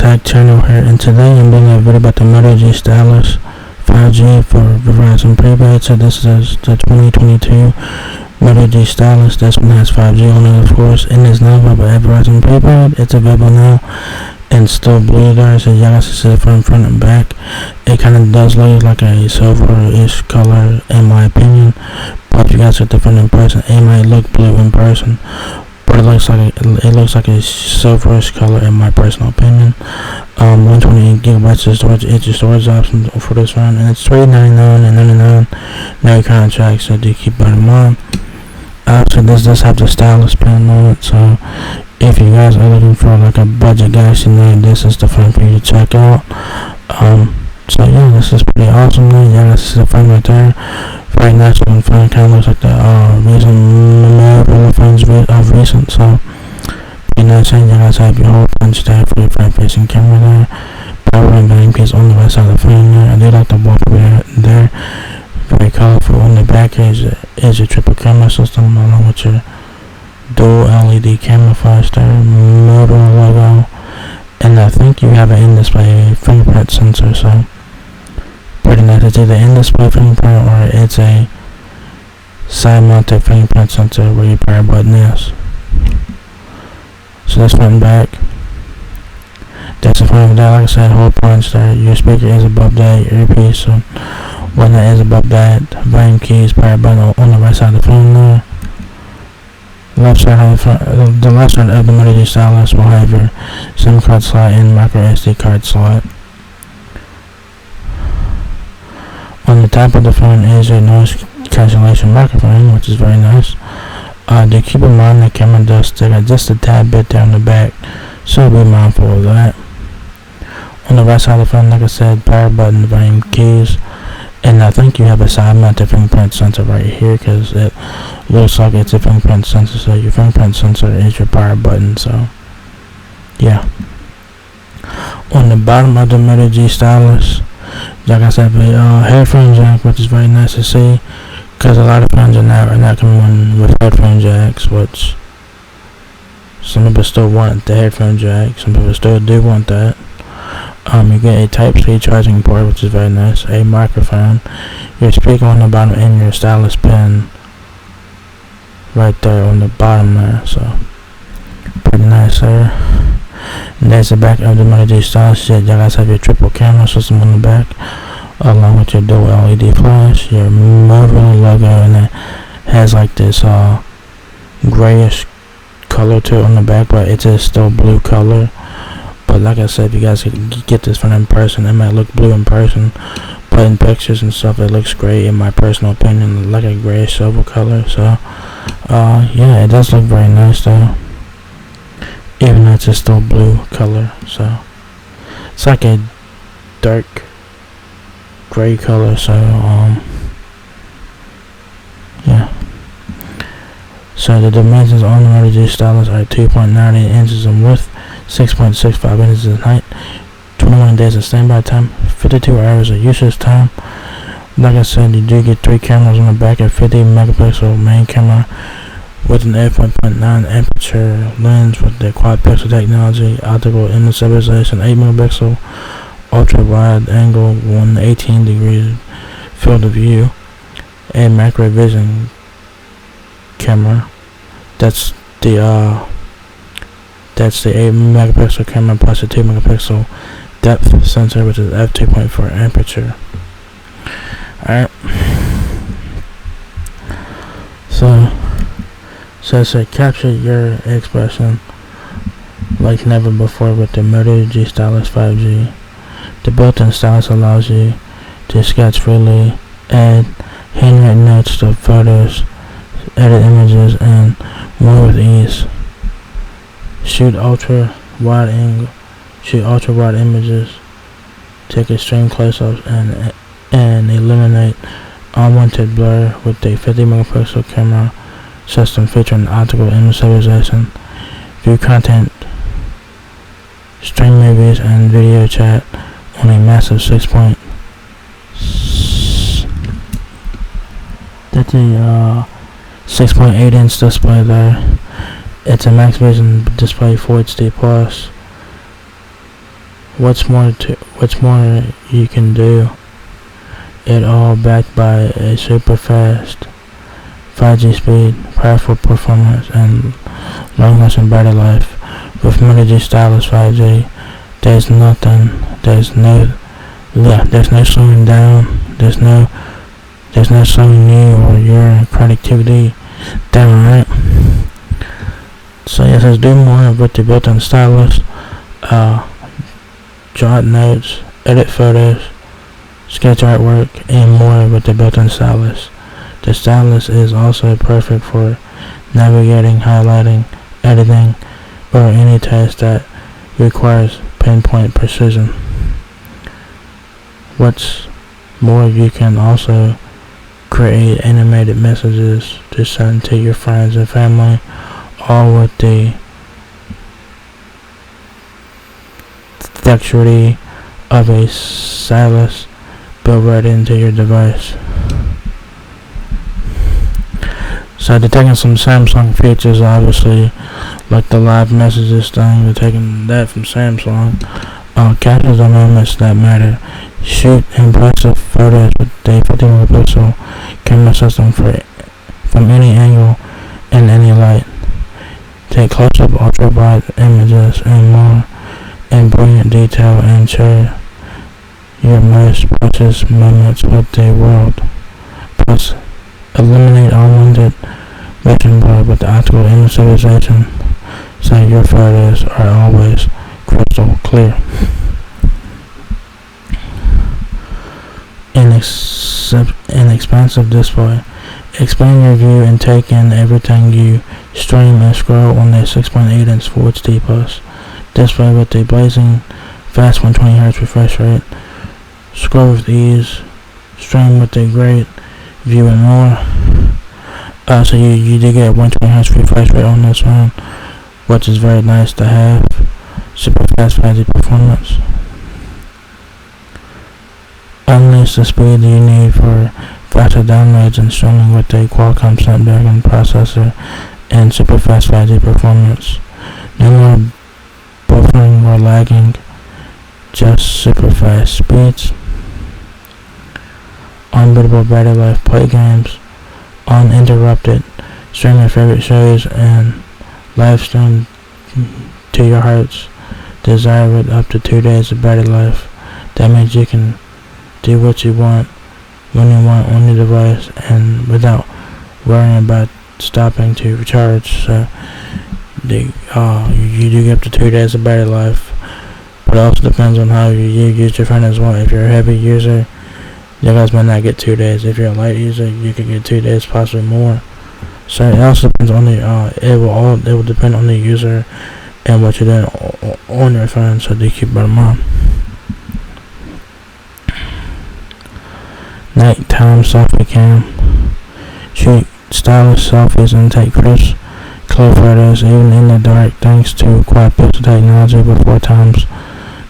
Tech channel here, and today I'm doing a video about the Moto G Stylus 5G for Verizon Prepaid. So this is the 2022 Moto G Stylus. This one has 5G on it, of course, and it's now available at Verizon Prepaid. It's available now and still blue there, so you guys can see it from front and back. It kind of does look like a silver-ish color in my opinion, but if you guys look different in person, it might look blue in person. But it looks like a silverish color in my personal opinion. 128 gigabytes of storage is your storage option for this one, and it's $399 and $99. No contract, so do keep that in mind. So this does have the stylus pen on it, so if you guys are looking for like a budget Galaxy Note, this is the phone for you to check out. So yeah, this is pretty awesome. Yeah, this is the phone right there. Very nice looking phone. Kind of looks like the recent Motorola phones of recent. So pretty nice. And you guys have your whole punch there for your front facing camera there. Power and volume keys on the right side of the phone there. I do like the wallpaper there. Very colorful. On the back is your triple camera system along with your dual LED camera flash there. Motorola logo. And I think you have an in-display fingerprint sensor. So pretty nice. It's either in-display fingerprint or it's a side-mounted fingerprint sensor where your power button is. So that's front and back. That's the front of that. Like I said, whole punch there. Your speaker is above that. Your earpiece, so one that is above that. Volume keys, power button on the right side of the phone there. Left side of the left side of the Moto G Stylus will have your SIM card slot and micro SD card slot. On the top of the phone is a noise cancellation microphone, which is very nice. Do keep in mind the camera does stick out just a tad bit down the back, so be mindful of that. On the right side of the phone, like I said, power button, volume keys, and I think you have a side-mounted fingerprint sensor right here because it looks like it's a fingerprint sensor. So your fingerprint sensor is your power button. So yeah. On the bottom of the Moto G Stylus, like I said, a headphone jack, which is very nice to see, because a lot of phones are not coming with headphone jacks, which some people still want the headphone jack. Some people still do want that. You get a Type-C charging port, which is very nice. A microphone, your speaker on the bottom, and your stylus pen right there on the bottom there. So pretty nice there. And there's the back of the Moto G Stylus. You guys have your triple camera system on the back, along with your dual LED flash, your Motorola logo, and it has like this grayish color to it on the back, but it is still blue color. But like I said, if you guys get this phone in person, it might look blue in person, but in pictures and stuff, it looks great in my personal opinion, like a grayish silver color. So yeah, it does look very nice though, even though it's just still blue color. So it's like a dark gray color. So yeah. So the dimensions on the Moto G Stylus are 2.98 inches in width, 6.65 inches in height, 21 days of standby time, 52 hours of usage time. Like I said, you do get 3 cameras on the back, a 50 megapixel main camera with an f1.9 aperture lens with the quad pixel technology, optical image stabilization, 8 megapixel ultra wide angle, 118 degree field of view, and macro vision camera. That's the 8 megapixel camera plus a 2 megapixel depth sensor, which is f2.4 aperture. Alright. So it's capture your expression like never before with the Moto G Stylus 5G. The built-in stylus allows you to sketch freely, add handwritten notes to photos, edit images, and more with ease. Shoot ultra wide images, take extreme close-ups, and eliminate unwanted blur with a 50 megapixel camera system featuring optical image stabilization. View content, stream movies, and video chat on a massive 6.8 inch display there. It's a max vision display, Full HD plus, What's more you can do? It all backed by a super fast 5G speed, powerful performance, and long-lasting battery life. With Melody Stylus 5G, there's no slowing down. There's no slowing you or your productivity down, right? So yes, let's do more with the built-in stylus. Jot notes, edit photos, sketch artwork, and more with the built-in stylus. The stylus is also perfect for navigating, highlighting, editing, or any task that requires pinpoint precision. What's more, you can also create animated messages to send to your friends and family, all with the dexterity of a stylus built right into your device. So they're taking some Samsung features, obviously, like the live messages thing. They're taking that from Samsung. Capture the moments that matter. Shoot impressive photos with a 50-megapixel camera system from any angle and any light. Take close-up ultra-wide images and more in brilliant detail and share your most precious moments with the world. Plus, eliminate unwanted vision blur with the optical image stabilization, so your photos are always crystal clear. Inexpensive display. Expand your view and take in everything you stream and scroll on the 6.8-inch Full HD Plus display with a blazing fast 120Hz refresh rate. Scroll with ease, stream with a great view and more. So you do get 120Hz refresh rate on this one, which is very nice to have. Super fast 5G performance. Unleash the speed you need for faster downloads and streaming with a Qualcomm Snapdragon processor and super fast 5G performance. No more buffering or lagging, just super fast speeds. Unbeatable battery life. Play games uninterrupted. Stream your favorite shows and live stream to your heart's desire with up to 2 days of battery life. That means you can do what you want when you want on your device and without worrying about stopping to recharge. So you do get up to 2 days of battery life, but it also depends on how you use your phone as well. If you're a heavy user, you guys might not get 2 days. If you're a light user, you could get 2 days, possibly more. So it also depends on the it will depend on the user and what you're doing on your phone. So do keep that in mind. Nighttime selfie cam. Shoot stylish selfies and take crisp, clear photos even in the dark thanks to quad pixel technology with 4 times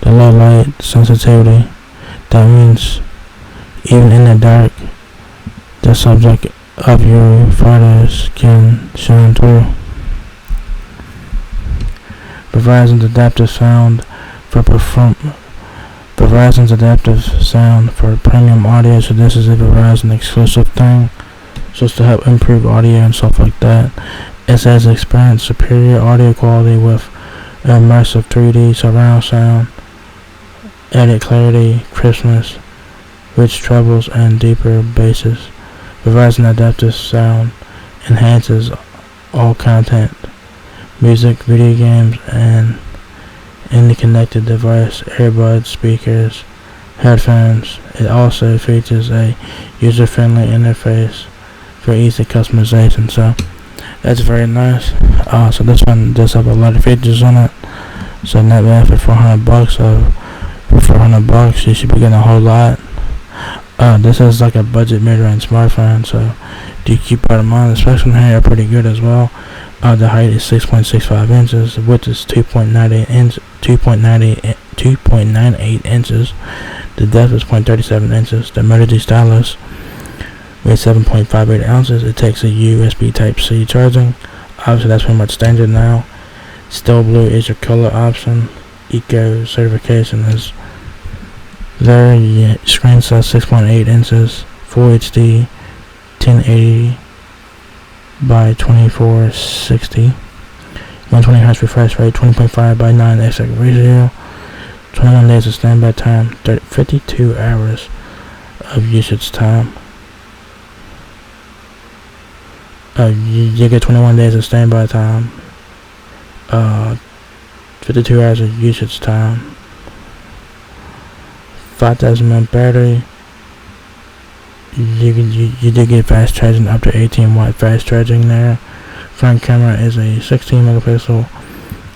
the low light sensitivity. That means even in the dark, the subject of your photos can shine through. Verizon's adaptive sound for premium audio. So this is a Verizon exclusive thing, just to help improve audio and stuff like that. It says experience superior audio quality with immersive 3D surround sound, edit clarity, crispness, rich trebles, and deeper basses. Verizon adaptive sound enhances all content, music, video games, and any connected device, earbuds, speakers, headphones. It also features a user-friendly interface for easy customization. So that's very nice. So this one does have a lot of features on it. So not bad for $400. So for $400, you should be getting a whole lot. This is like a budget mid-range smartphone, so do keep that in mind. The specs on here are pretty good as well. The height is 6.65 inches, the width is 2.98 inches, the depth is 0.37 inches. The Melody stylus weighs 7.58 ounces. It takes a USB Type-C charging. Obviously, that's pretty much standard now. Still blue is your color option. Eco certification is there. Screen size 6.8 inches, Full HD, 1080 by 2460, 120 Hz refresh rate, 20.5 by 9 aspect ratio, 21 days of standby time, 52 hours of usage time. You get 21 days of standby time, 52 hours of usage time, 5,000 mAh battery. You do get fast charging, up to 18 watt fast charging there. Front camera is a 16 megapixel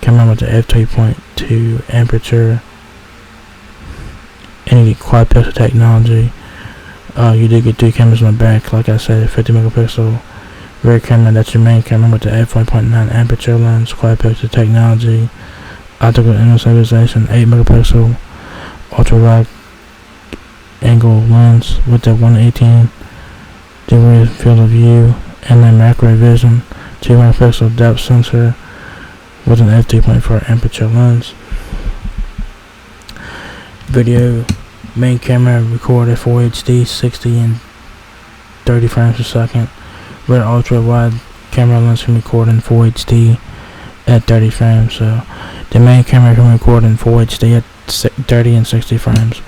camera with the f2.2 aperture. And you get quad pixel technology. You do get 3 cameras in the back, like I said, 50 megapixel rear camera. That's your main camera with the f1.9 aperture lens, quad pixel technology, optical image stabilization, 8 megapixel ultra wide angle lens with the 118 degree field of view, and then macro vision, 2 megapixel depth sensor with an f2.4 aperture lens. Video, main camera recorded Full HD, 60 and 30 frames per second. Rear ultra wide camera lens can record in Full HD at 30 frames. So the main camera can record in Full HD at 30 and 60 frames,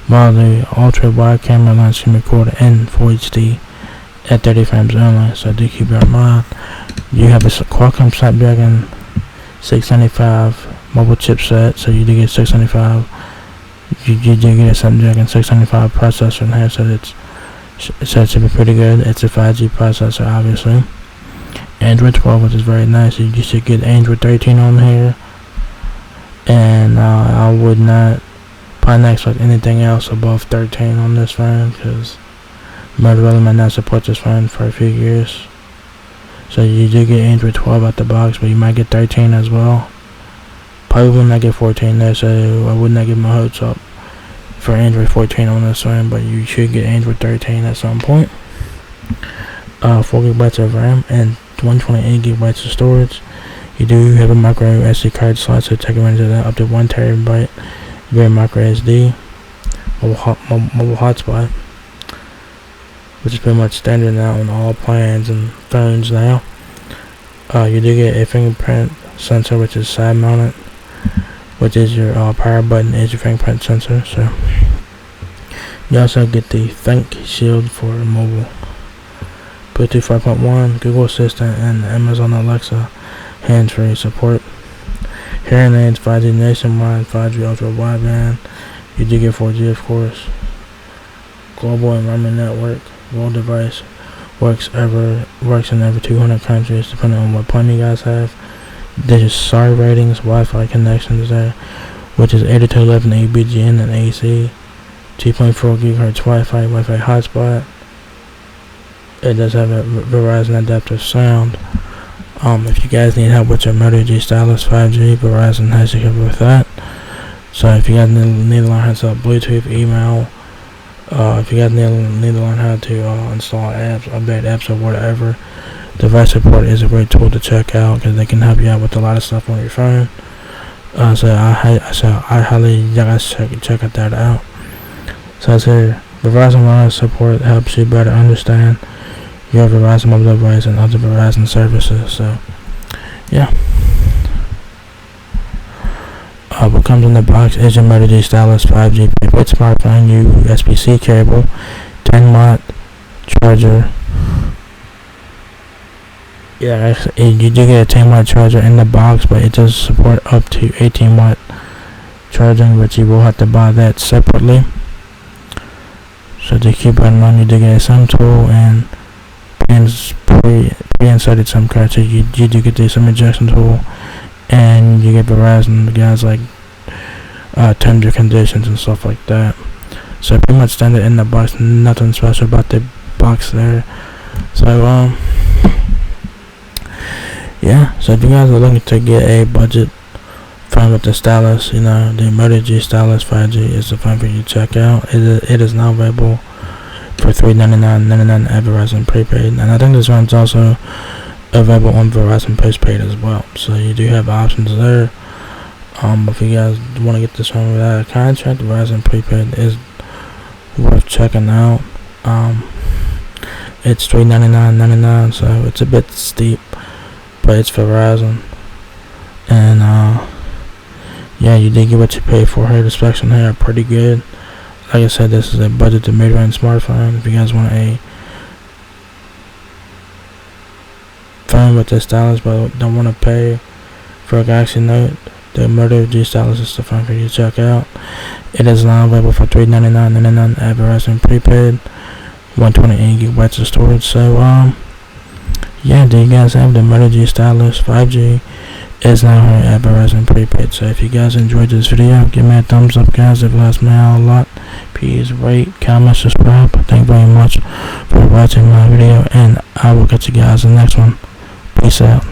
while the ultra wide camera lens can record in Full HD at 30 frames only. So do keep that in mind. You have a Qualcomm Snapdragon 695 mobile chipset, so you do get 695. You do get a Snapdragon 695 processor in here, so it should be pretty good. It's a 5G processor, obviously. Android 12, which is very nice. You should get Android 13 on here, and I would not probably expect anything else above 13 on this phone, because Motorola might not support this phone for a few years. So you do get Android 12 out the box, but you might get 13 as well. Probably would not get 14 there, so I would not give my hopes up for Android 14 on this phone, but you should get Android 13 at some point. 4 GB of RAM and 128 GB of storage. You do have a micro SD card slot, so take advantage of that, up to 1 TB via micro SD. Mobile hotspot, which is pretty much standard now on all plans and phones now. You do get a fingerprint sensor, which is side mounted, which is your power button is your fingerprint sensor. So you also get the Think Shield for mobile. Bluetooth 5.1, Google Assistant, and Amazon Alexa hands-free support. Hearing aids, 5G nationwide, 5G ultra wideband. You do get 4G, of course. Global environment network. World device works in over 200 countries, depending on what plan you guys have. There's SAR ratings, Wi-Fi connections there, which is 802.11 ABGN and AC, 2.4 GHz Wi-Fi hotspot. It does have a Verizon adaptive sound. If you guys need help with your Moto G stylus 5G, Verizon has you covered with that. So if you guys need to learn how to set up Bluetooth, email, if you guys need to learn how to install apps, update apps, or whatever, device support is a great tool to check out, because they can help you out with a lot of stuff on your phone. So I highly you guys check that out. So it's here. Verizon Wireless support helps you better understand your Verizon mobile device and other Verizon services. So yeah. What comes in the box is your Moto G stylus 5G prepaid smartphone, USB-C cable, 10 watt charger. Yeah, you do get a 10 watt charger in the box, but it does support up to 18 watt charging, but you will have to buy that separately. So to keep in mind, you do get a SIM tool and pre-inserted SIM card. So you do get the SIM ejection tool, and you get Verizon guys like terms and conditions and stuff like that. So pretty much standard in the box, nothing special about the box there. So yeah, so if you guys are looking to get a budget phone with the stylus, the Moto G stylus 5G is the phone for you to check out. It is now available for $399.99 at Verizon Prepaid, and I think this one's also available on Verizon Postpaid as well. So you do have options there. If you guys want to get this one without a contract, Verizon Prepaid is worth checking out. It's $399.99, so it's a bit steep, but it's for Verizon. And yeah, you did get what you paid for here. The specs on here are pretty good. Like I said, this is a budget to mid-range smartphone. If you guys want a phone with the stylus but don't want to pay for a Galaxy Note, the Moto G stylus is the phone for you to check out. It is now available for $399.99 at Verizon Prepaid, 128 gigabytes of storage. So yeah, do you guys have the Moto G stylus 5G? Is now here at Verizon Prepaid. So if you guys enjoyed this video, give me a thumbs up, guys. It helps me out a lot. Please rate, comment, subscribe. Thank you very much for watching my video, and I will catch you guys in the next one. Peace out.